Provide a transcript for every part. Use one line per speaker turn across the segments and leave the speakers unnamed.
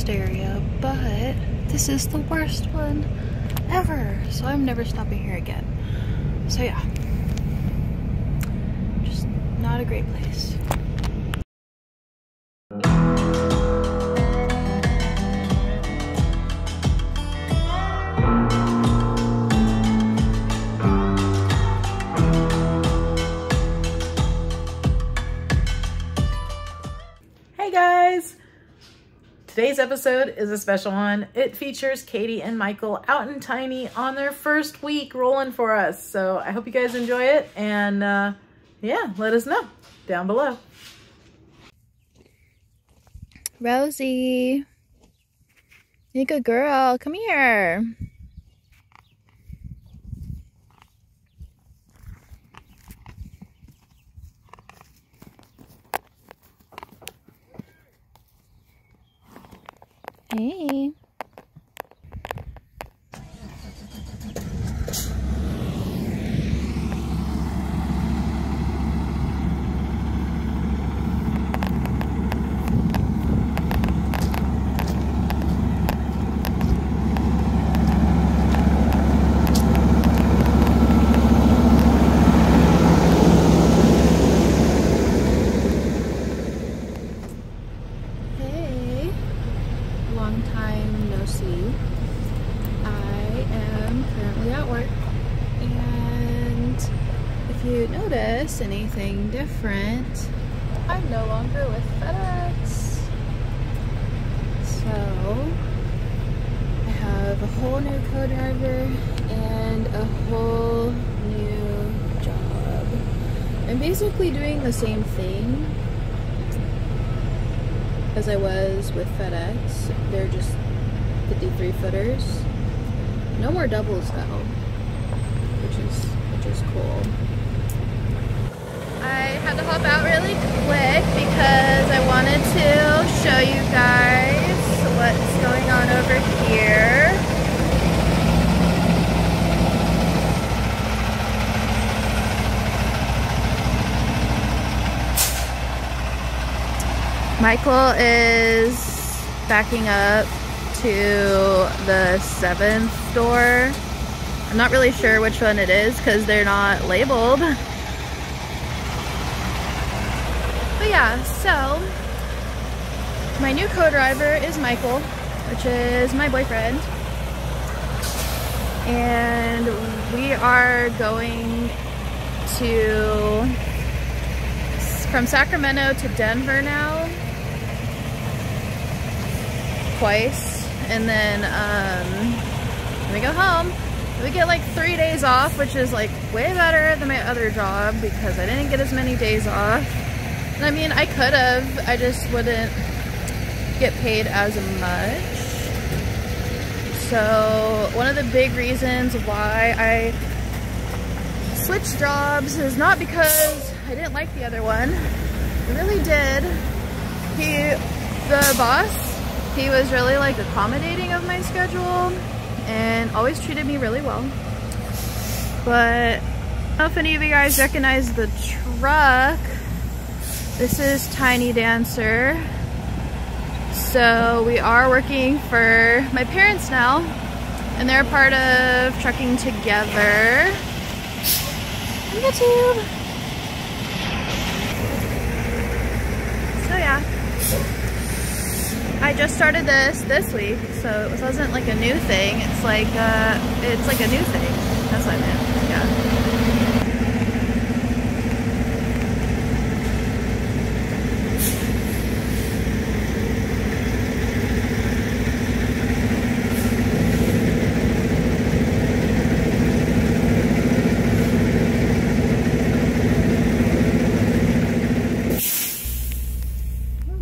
best area, but this is the worst one ever. So I'm never stopping here again. So yeah, just not a great place.
Hey guys! Today's episode is a special one. It features Katie and Michael out in Tiny on their first week rolling for us. So I hope you guys enjoy it, and yeah, let us know down below.
Rosie, you good girl, come here. Hey. Long time no see. I am currently at work, and if you notice anything different, I'm no longer with FedEx. So I have a whole new CoDriver and a whole new job. I'm basically doing the same thing as I was with FedEx. They're just 53 footers. No more doubles though, which is cool. I had to hop out really quick because I wanted to show you guys what's going on over here. Michael is backing up to the 7th door. I'm not really sure which one it is because they're not labeled. But yeah, so my new co-driver is Michael, which is my boyfriend. And we are going from Sacramento to Denver now. Twice, and then when we go home, we get like 3 days off, which is like way better than my other job because I didn't get as many days off. And I mean, I could have, I just wouldn't get paid as much. So one of the big reasons why I switched jobs is not because I didn't like the other one. I really did. The boss, he was really like accommodating of my schedule and always treated me really well. But I don't know if any of you guys recognize the truck. This is Tiny Dancer. So we are working for my parents now, and they're part of Trucking Together. YouTube. So yeah. I just started this week, so it wasn't like a new thing. It's like a new thing. That's what I meant. Yeah.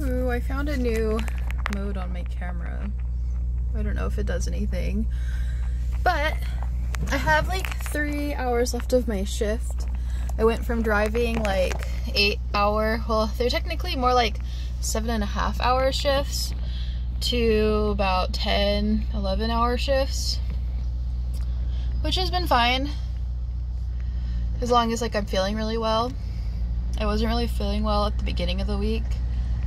Ooh, I found a new mode on my camera. I don't know if it does anything, but I have like 3 hours left of my shift. I went from driving like 8 hour, well, they're technically more like 7.5 hour shifts to about 10, 11 hour shifts, which has been fine as long as like I'm feeling really well. I wasn't really feeling well at the beginning of the week,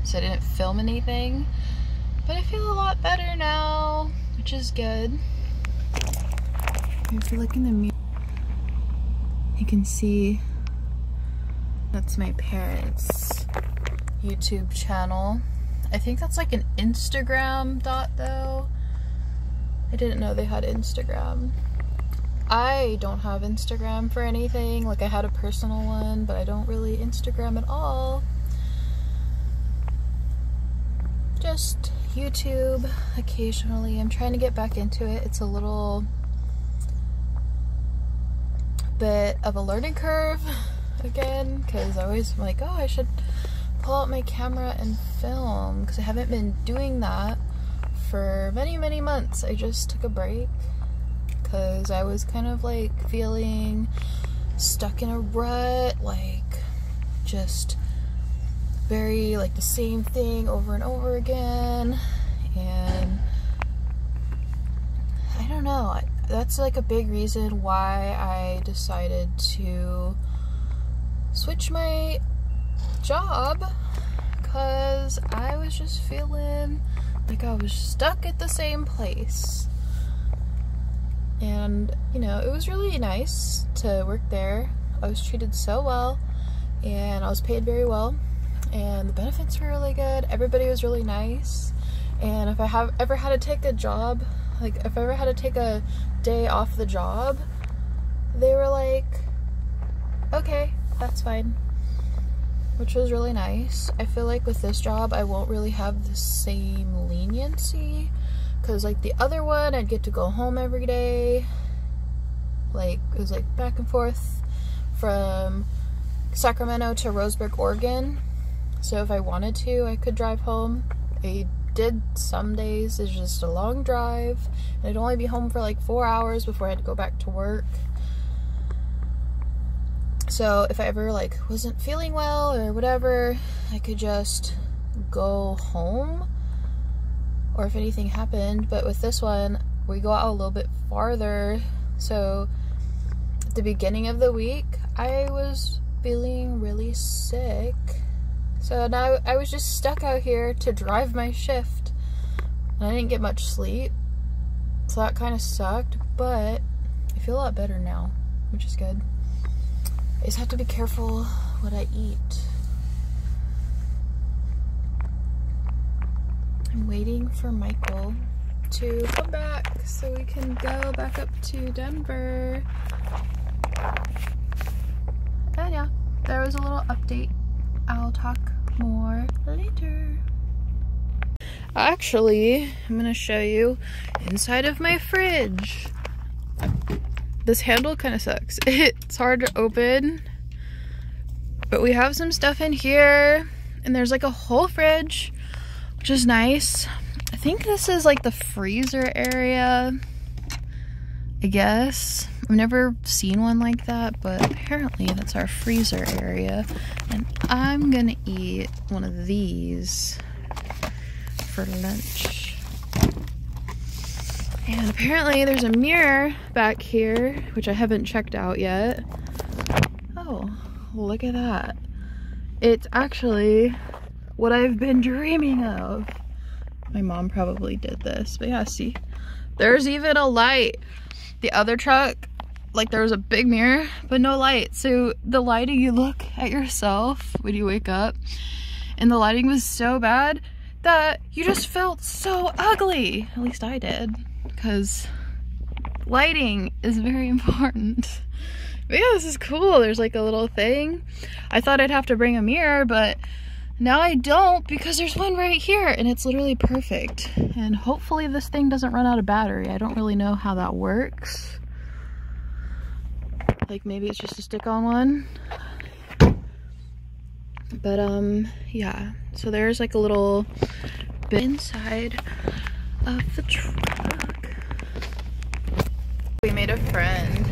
so I didn't film anything. But I feel a lot better now, which is good. If you look in the mirror, you can see that's my parents' YouTube channel. I think that's like an Instagram dot though. I didn't know they had Instagram. I don't have Instagram for anything. Like I had a personal one, but I don't really Instagram at all. Just YouTube occasionally. I'm trying to get back into it. It's a little bit of a learning curve again, because I always am like, oh, I should pull out my camera and film, because I haven't been doing that for many months. I just took a break because I was kind of like feeling stuck in a rut, like just very like the same thing over and over again, and I don't know, that's like a big reason why I decided to switch my job, because I was just feeling like I was stuck at the same place. And you know, it was really nice to work there. I was treated so well and I was paid very well, and the benefits were really good. Everybody was really nice, and if I have ever had to take a job, like if I ever had to take a day off the job, they were like, okay, that's fine, which was really nice. I feel like with this job I won't really have the same leniency, because like the other one I'd get to go home every day. Like it was like back and forth from Sacramento to Roseburg, Oregon. So if I wanted to, I could drive home. I did some days. It's just a long drive, and I'd only be home for like 4 hours before I had to go back to work. So if I ever like wasn't feeling well or whatever, I could just go home, or if anything happened. But with this one, we go out a little bit farther. So at the beginning of the week, I was feeling really sick. So now I was just stuck out here to drive my shift. And I didn't get much sleep, so that kind of sucked, but I feel a lot better now, which is good. I just have to be careful what I eat. I'm waiting for Michael to come back so we can go back up to Denver. And yeah, there was a little update. I'll talk more later. Actually, I'm gonna show you inside of my fridge. This handle kind of sucks. It's hard to open, but we have some stuff in here, and there's like a whole fridge, which is nice. I think this is like the freezer area, I guess. I've never seen one like that, but apparently that's our freezer area. And I'm gonna eat one of these for lunch. And apparently there's a mirror back here, which I haven't checked out yet. Oh, look at that. It's actually what I've been dreaming of. My mom probably did this, but yeah, see? There's even a light. The other truck, like there was a big mirror, but no light. So the lighting, you look at yourself when you wake up, and the lighting was so bad that you just felt so ugly. At least I did, because lighting is very important. But yeah, this is cool. There's like a little thing. I thought I'd have to bring a mirror, but now I don't, because there's one right here, and it's literally perfect. And hopefully this thing doesn't run out of battery. I don't really know how that works. Like maybe it's just a stick-on one. But yeah. So there's like a little bit inside of the truck. We made a friend.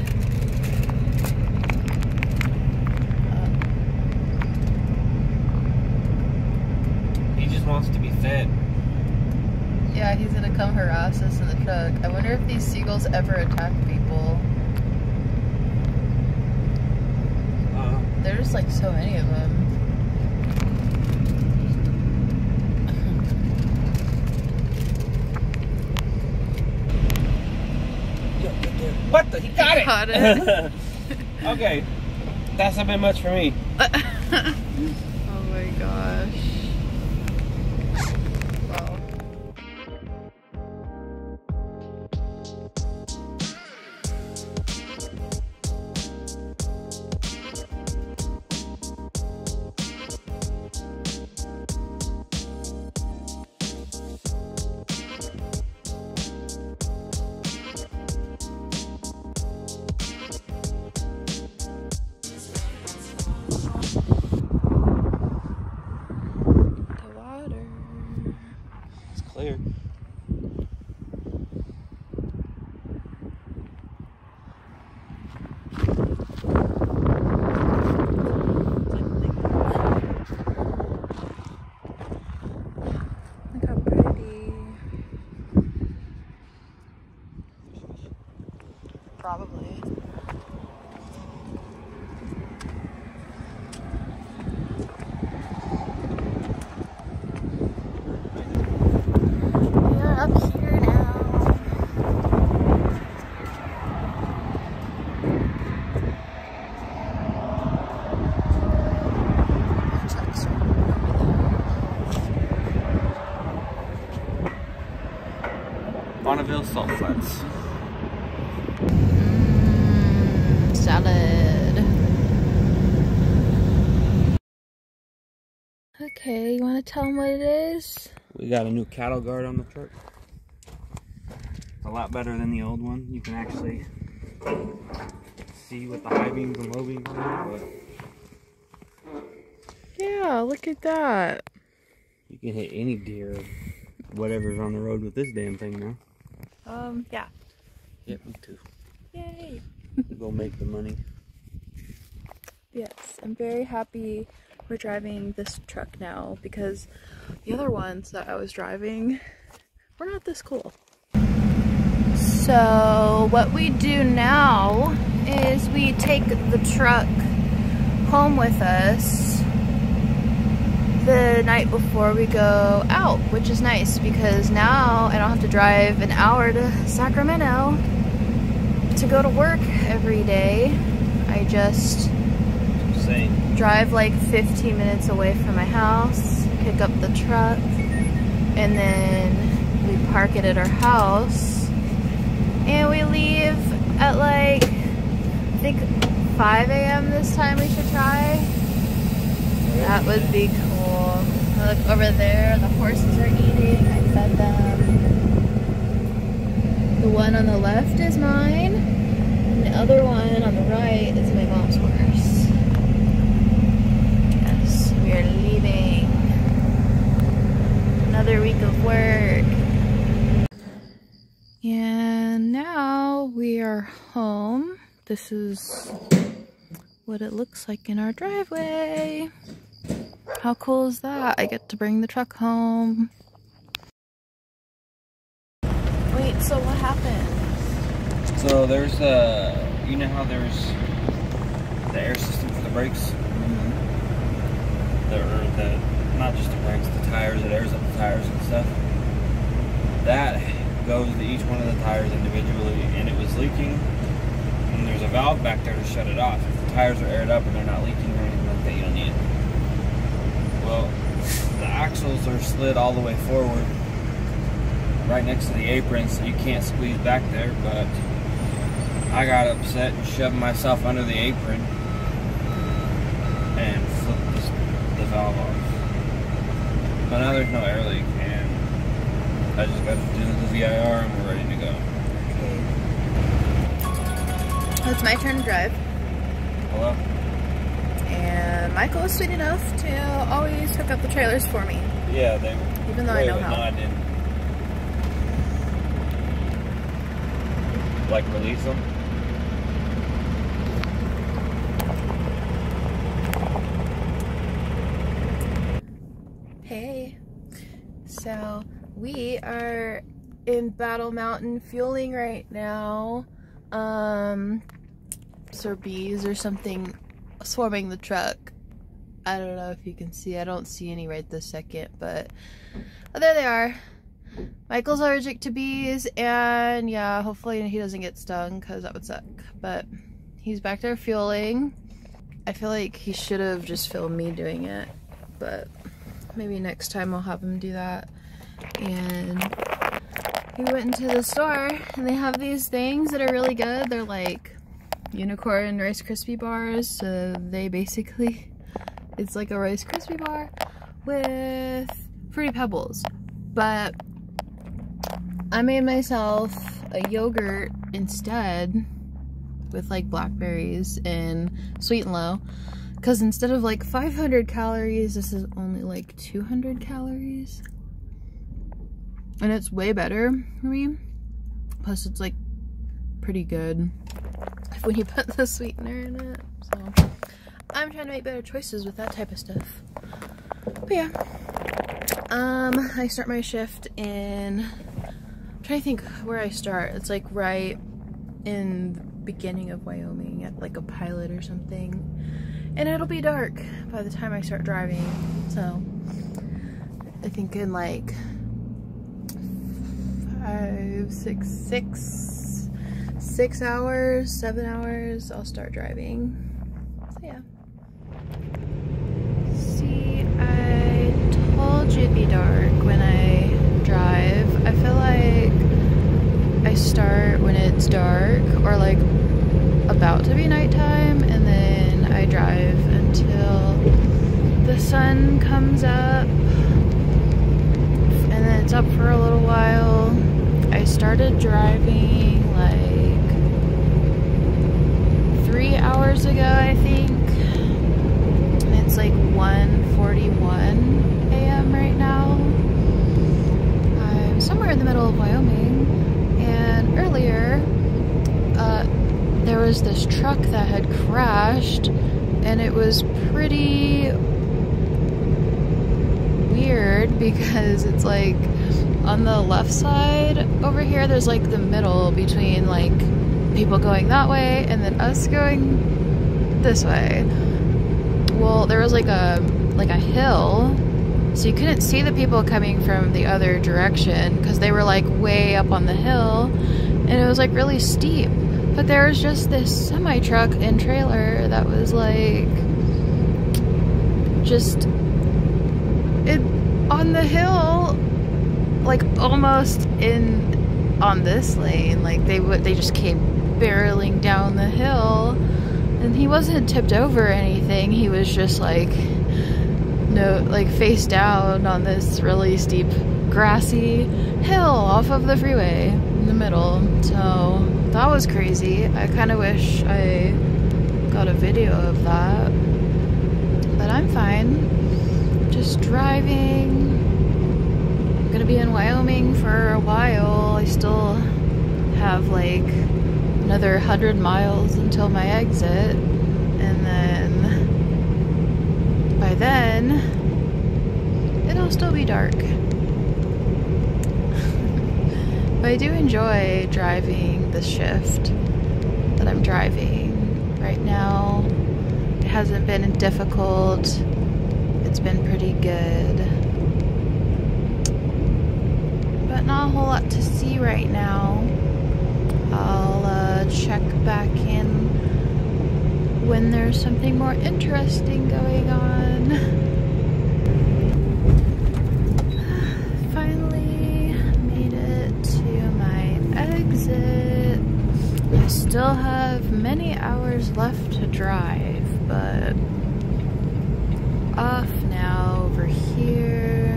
Wants to be fed.
Yeah, he's gonna come harass us in the truck. I wonder if these seagulls ever attack people. There's like so many of them.
got it!
Caught it.
Okay. That's a bit much for me.
Oh my gosh. Wow. The water.
It's clear.
Look how pretty. Probably. We are up here now. Trucks are over there.
Bonneville Salt Flats.
Salad. Okay, you want to tell them what it is?
We got a new cattle guard on the truck. It's a lot better than the old one. You can actually see what the high beams and low beams are, but
Yeah, look at that.
you can hit any deer or whatever's on the road with this damn thing now.
Yeah.
Yep, me too.
Yay.
Go make the money.
Yes, I'm very happy we're driving this truck now because the other ones that I was driving were not this cool. So what we do now is we take the truck home with us the night before we go out, which is nice because now I don't have to drive an hour to Sacramento to go to work every day. I just drive like 15 minutes away from my house, pick up the truck, and then we park it at our house. And we leave at like, I think 5 a.m. this time we should try. That would be cool. Look over there, the horses are eating. I fed them. The one on the left is mine, and the other one on the right is my mom's horse. Yes, we are leaving. Another week of work. And now we are home. This is what it looks like in our driveway. How cool is that? I get to bring the truck home. Wait, so what happened?
So there's you know how there's the air system for the brakes?
Mm-hmm.
Not just the brakes, the tires, it airs up the tires and stuff. That goes to each one of the tires individually, and it was leaking, and there's a valve back there to shut it off. If the tires are aired up and they're not leaking or anything like that, you don't need it. Well, the axles are slid all the way forward, right next to the apron, so you can't squeeze back there, but I got upset and shoved myself under the apron and flipped the valve off. But now there's no air leak, and I just got to do the VIR and we're ready to go.
Okay. It's my turn to drive.
Hello?
And Michael was sweet enough to always hook up the trailers for me.
Yeah, they were.
Even though I know how.
No, I didn't. Like release them?
Hey. So we are in Battle Mountain fueling right now. Bees or something swarming the truck. I don't know if you can see. I don't see any right this second, but oh, there they are. Michael's allergic to bees, and yeah, hopefully he doesn't get stung because that would suck. But he's back there fueling. I feel like he should have just filmed me doing it, but maybe next time I'll have him do that. And we went into the store and they have these things that are really good. They're like unicorn Rice Krispie bars. So they basically, it's like a Rice Krispie bar with Fruity Pebbles. But I made myself a yogurt instead with like blackberries and sweet and low. Because instead of like 500 calories, this is only like 200 calories. And it's way better for me. Plus it's like pretty good when you put the sweetener in it. So I'm trying to make better choices with that type of stuff. But yeah. I start my shift in, I'm trying to think where I start. It's like right in the beginning of Wyoming at like a pilot or something. And it'll be dark by the time I start driving. So I think in like 6 hours, 7 hours, I'll start driving. So yeah. See, I told you it'd be dark when I drive. I feel like I start when it's dark or like about to be nighttime, and then I drive until the sun comes up, and then it's up for a little while. I started driving like 3 hours ago, I think, and it's like 1:41 a.m. right now. I'm somewhere in the middle of Wyoming, and earlier there was this truck that had crashed, and it was pretty weird because it's like on the left side over here, there's like the middle between like people going that way and then us going this way. Well, there was like a hill, so you couldn't see the people coming from the other direction because they were like way up on the hill, and it was like really steep. But there was just this semi-truck and trailer that was like just on the hill, like almost on this lane. Like they just came barreling down the hill, and he wasn't tipped over or anything. He was just like face down on this really steep grassy hill off of the freeway in the middle. So that was crazy. I kind of wish I got a video of that, but I'm fine. Just driving. I'm gonna be in Wyoming for a while. I still have like another 100 miles until my exit, and then by then it'll still be dark. But I do enjoy driving the shift that I'm driving right now. It hasn't been difficult. It's been pretty good. But not a whole lot to see right now. I'll check back in when there's something more interesting going on. Finally made it to my exit. I still have many hours left to drive, but off now over here.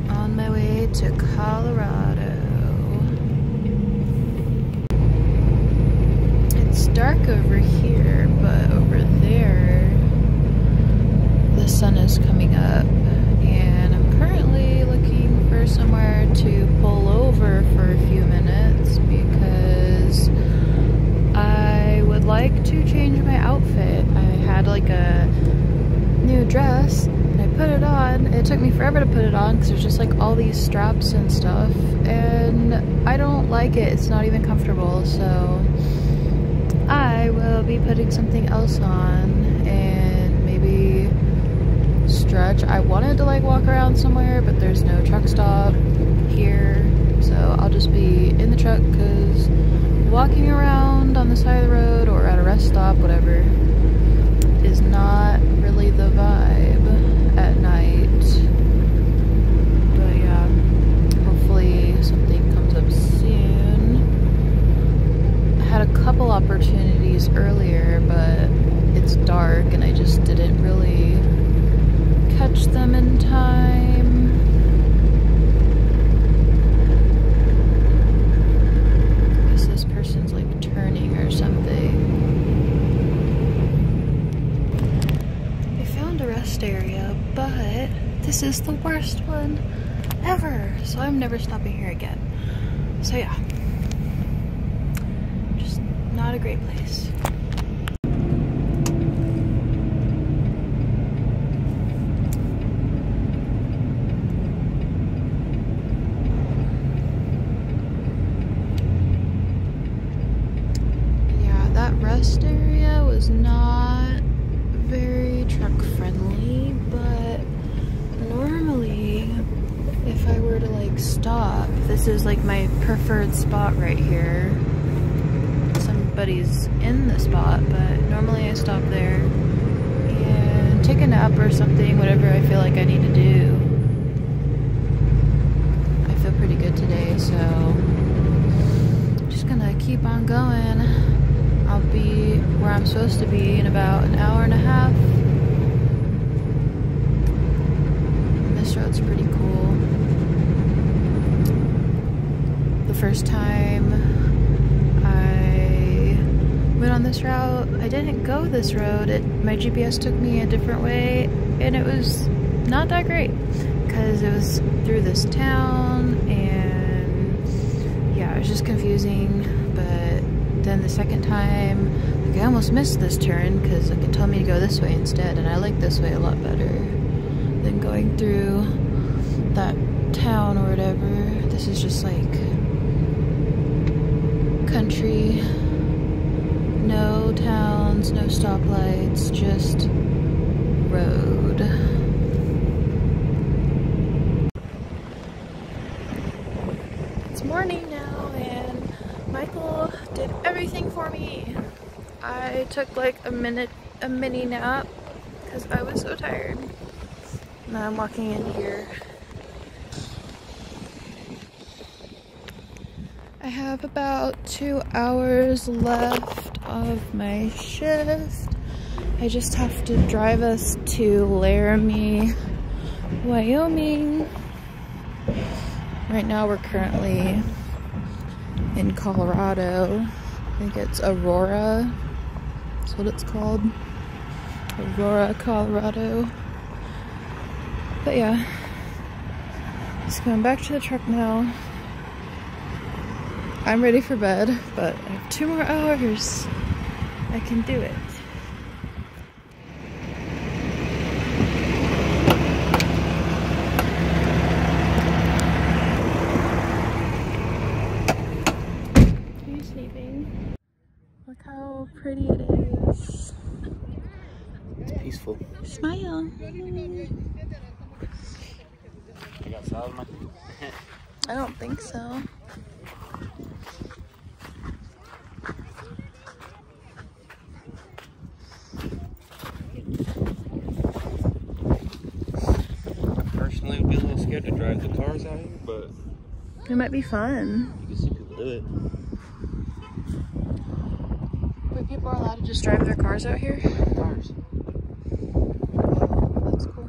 On my way to Colorado. It's dark over here, but over there the sun is coming up, and I'm currently looking for somewhere to pull over for a few minutes because I would like to change my outfit. I had like a new dress and I put it on. It took me forever to put it on because there's just like all these straps and stuff, and I don't like it. It's not even comfortable, so I will be putting something else on and maybe stretch. I wanted to like walk around somewhere, but there's no truck stop here, so I'll just be in the truck because walking around on the side of the road or at a rest stop, whatever, is not really the vibe at night. But yeah, hopefully something comes up soon. I had a couple opportunities earlier, but it's dark and I just didn't really catch them in time. I guess this person's like turning or something. I found a rest area, but this is the worst one ever, so I'm never stopping here again. So yeah, just not a great place. Rest area was not very truck friendly, but normally if I were to like stop, this is like my preferred spot right here. Somebody's in the spot, but normally I stop there and take a nap or something, whatever I feel like I need to do. I feel pretty good today, so I'm just gonna keep on going. I'll be where I'm supposed to be in about an hour and a half. This road's pretty cool. The first time I went on this route, I didn't go this road. My GPS took me a different way, and it was not that great because it was through this town, and yeah, it was just confusing. But then the second time, like, I almost missed this turn because it told me to go this way instead, and I like this way a lot better than going through that town or whatever. This is just like country, no towns, no stoplights, just road. It's morning now, and Michael did everything for me. I took like a mini nap because I was so tired. Now I'm walking in here. I have about 2 hours left of my shift. I just have to drive us to Laramie, Wyoming. Right now we're currently in Colorado. I think it's Aurora. That's what it's called. Aurora, Colorado. But yeah, just going back to the truck now. I'm ready for bed, but I have 2 more hours. I can do it. Look how pretty it is.
It's peaceful.
Smile.
I got salad in my
I don't think so.
Personally, would be a little scared to drive the cars out here, but
It might be fun.
you can see people do it.
Wait, people are allowed to just drive their cars out here?
Cars.
Oh, that's cool.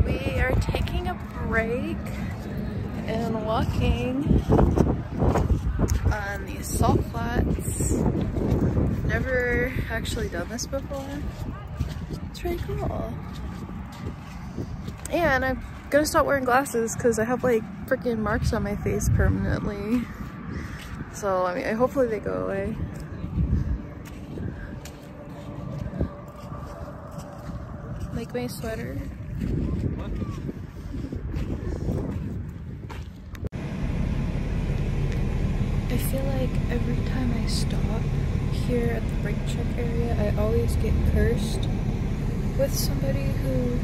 We are taking a break and walking on these salt flats. Never actually done this before. It's really cool. And I'm gonna stop wearing glasses because I have like freaking marks on my face permanently. So I mean, hopefully they go away. Like my sweater. I feel like every time I stop here at the brake check area, I always get cursed with somebody who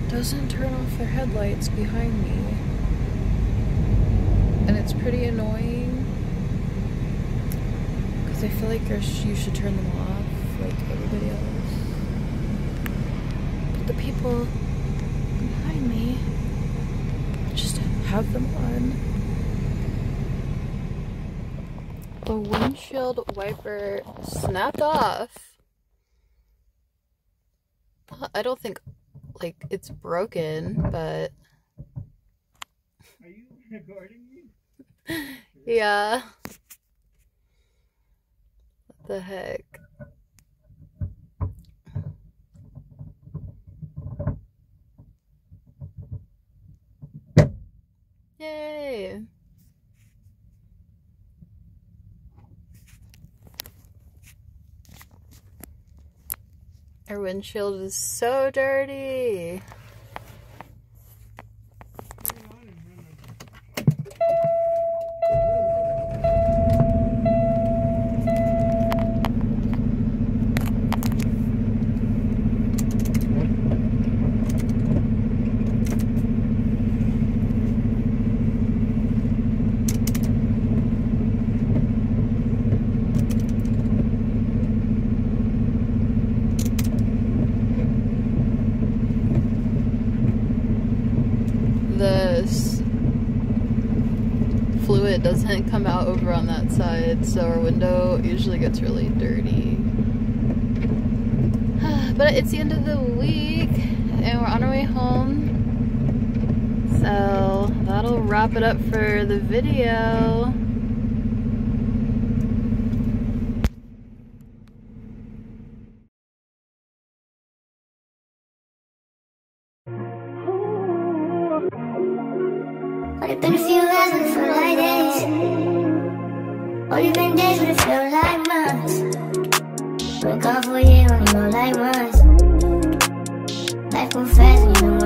doesn't turn off their headlights behind me. And it's pretty annoying because I feel like you should turn them off like everybody else. But the people behind me just have them on. The windshield wiper snapped off. I don't think like it's broken, but
Are you recording me?
yeah. What the heck? Yay! Our windshield is so dirty. This fluid doesn't come out over on that side, so our window usually gets really dirty. But it's the end of the week and we're on our way home, so that'll wrap it up for the video.
It's been a few hours but it feel like days. Only been days but it feel like months. Been gone for a year, only know like months. Life go fast and you know